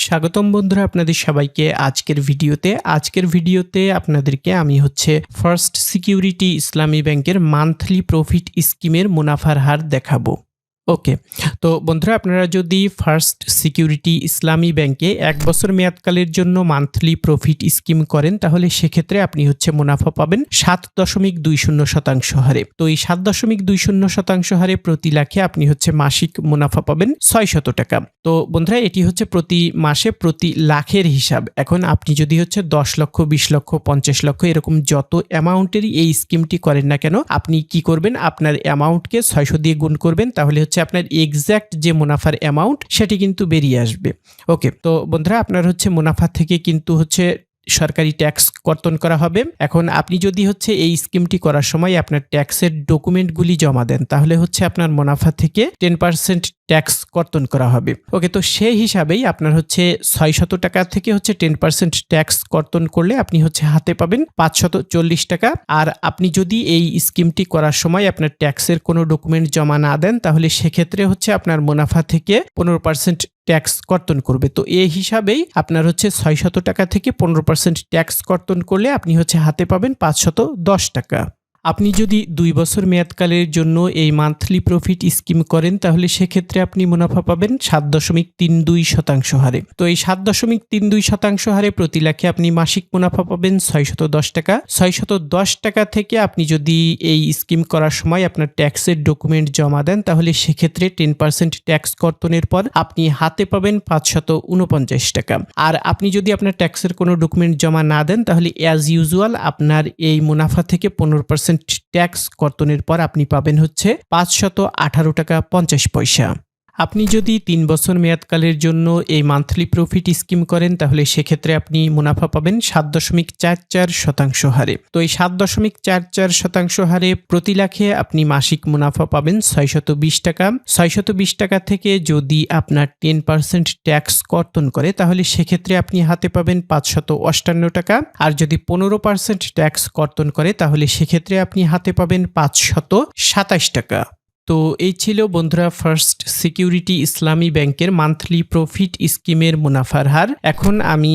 স্বাগতম বন্ধুরা আপনাদের সবাইকে আজকের ভিডিওতে আপনাদেরকে আমি ফার্স্ট সিকিউরিটি ইসলামী ব্যাংকের মান্থলি প্রফিট স্কিমের মুনাফার হার দেখাবো। ওকে, তো বন্ধুরা আপনারা যদি ফার্স্ট সিকিউরিটি ইসলামী ব্যাংকে 1 বছর মেয়াদকালের জন্য মান্থলি প্রফিট স্কিম করেন তাহলে সেক্ষেত্রে আপনি মুনাফা পাবেন 7.20% হারে। তো এই 7.20% হারে প্রতি লাখে আপনি মাসিক মুনাফা পাবেন 600 টাকা। তো বন্ধুরা এটি প্রতি মাসে প্রতি লাখের হিসাব। এখন আপনি যদি 10 লক্ষ 20 লক্ষ 50 লক্ষ এরকম যত অ্যামাউন্টেরই এই স্কিমটি করেন না কেন, আপনি কি করবেন, আপনার অ্যামাউন্টকে 600 দিয়ে গুণ করবেন, তাহলে আপনার এক্সাক্ট যে মুনাফার অ্যামাউন্ট সেটি কিন্তু বেরিয়ে আসবে। ওকে, তো বন্ধুরা আপনার মুনাফা থেকে কিন্তু সরকারি ট্যাক্স কর্তন করা হবে। এখন আপনি যদি এই স্কিমটি করার সময় আপনার ট্যাক্সের ডকুমেন্টগুলি জমা দেন তাহলে আপনার মুনাফা থেকে 10% ট্যাক্স কর্তন করা হবে। ওকে, তো সেই হিসাবেই আপনার 600 টাকা থেকে 10% ট্যাক্স কর্তন করলে আপনি হাতে পাবেন 540 টাকা। আর আপনি যদি এই স্কিমটি করার সময় আপনার ট্যাক্সের কোনো ডকুমেন্ট জমা না দেন তাহলে সেক্ষেত্রে আপনার মুনাফা থেকে 15% ট্যাক্স কর্তন করবে। তো এই হিসাবেই আপনার 600 টাকা থেকে 15% ট্যাক্স কর্তন করলে আপনি হাতে পাবেন 510 টাকা। আপনি যদি 2 বছর মেয়াদকালের জন্য এই মান্থলি প্রফিট স্কিম করেন তাহলে সেক্ষেত্রে আপনি মুনাফা পাবেন 7.32% হারে। তো এই 7.32% হারে প্রতি লাখে আপনি মাসিক মুনাফা পাবেন 610 টাকা। 610 টাকা থেকে আপনি যদি এই স্কিম করার সময় আপনার ট্যাক্সের ডকুমেন্ট জমা দেন তাহলে সেক্ষেত্রে 10% ট্যাক্স কর্তনের পর আপনি হাতে পাবেন 549 টাকা। আর আপনি যদি আপনার ট্যাক্সের কোনো ডকুমেন্ট জমা না দেন তাহলে অ্যাজ ইউজুয়াল আপনার এই মুনাফা থেকে 15% ট্যাক্স কর্তনের পর আপনি পাবেন 518 টাকা 50 পয়সা। আপনি যদি 3 বছর মেয়াদকালের জন্য এই মান্থলি প্রফিট স্কিম করেন তাহলে সেক্ষেত্রে আপনি মুনাফা পাবেন 7.44% হারে। তো এই 7.44% হারে প্রতি লাখে আপনি মাসিক মুনাফা পাবেন 620 টাকা। 620 টাকা থেকে যদি আপনার 10% ট্যাক্স কর্তন করে তাহলে সেক্ষেত্রে আপনি হাতে পাবেন 558 টাকা। আর যদি 15% ট্যাক্স কর্তন করে তাহলে সেক্ষেত্রে আপনি হাতে পাবেন 527 টাকা। তো এই ছিল বন্ধুরা ফার্স্ট সিকিউরিটি ইসলামী ব্যাংকের মান্থলি প্রফিট স্কিমের মুনাফার হার। এখন আমি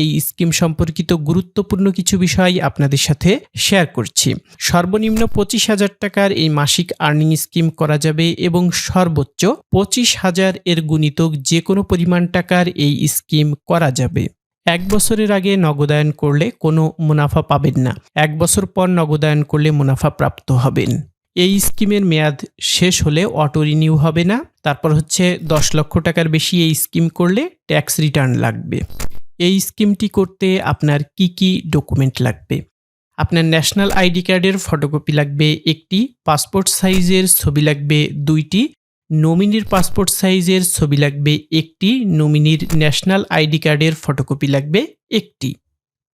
এই স্কিম সম্পর্কিত গুরুত্বপূর্ণ কিছু বিষয় আপনাদের সাথে শেয়ার করছি। সর্বনিম্ন 25,000 টাকার এই মাসিক আর্নিং স্কিম করা যাবে এবং সর্বোচ্চ 25,000 এর গুণিতক যে কোনো পরিমাণ টাকার এই স্কিম করা যাবে। 1 বছরের আগে নগদায়ন করলে কোনো মুনাফা পাবেন না, 1 বছর পর নগদায়ন করলে মুনাফা প্রাপ্ত হবেন। এই স্কিমের মেয়াদ শেষ হলে অটো রিনিউ হবে না। তারপর 10 লক্ষ টাকার বেশি এই স্কিম করলে ট্যাক্স রিটার্ন লাগবে। এই স্কিমটি করতে আপনার কি কি ডকুমেন্ট লাগবে? আপনার ন্যাশনাল আইডি কার্ডের ফটোকপি লাগবে 1টি, পাসপোর্ট সাইজের ছবি লাগবে 2টি, নমিনির পাসপোর্ট সাইজের ছবি লাগবে 1টি, নমিনির ন্যাশনাল আইডি কার্ডের ফটোকপি লাগবে 1টি।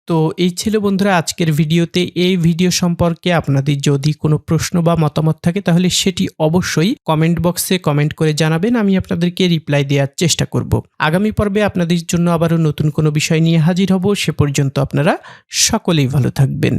তো এই ছিল বন্ধুরা আজকের ভিডিওতে। এই ভিডিও সম্পর্কে আপনাদের যদি কোনো প্রশ্ন বা মতামত থাকে তাহলে সেটি অবশ্যই কমেন্ট বক্সে কমেন্ট করে জানাবেন, আমি আপনাদেরকে রিপ্লাই দেওয়ার চেষ্টা করব। আগামী পর্বে আপনাদের জন্য আবারও নতুন কোনো বিষয় নিয়ে হাজির হব। সে পর্যন্ত আপনারা সকলেই ভালো থাকবেন।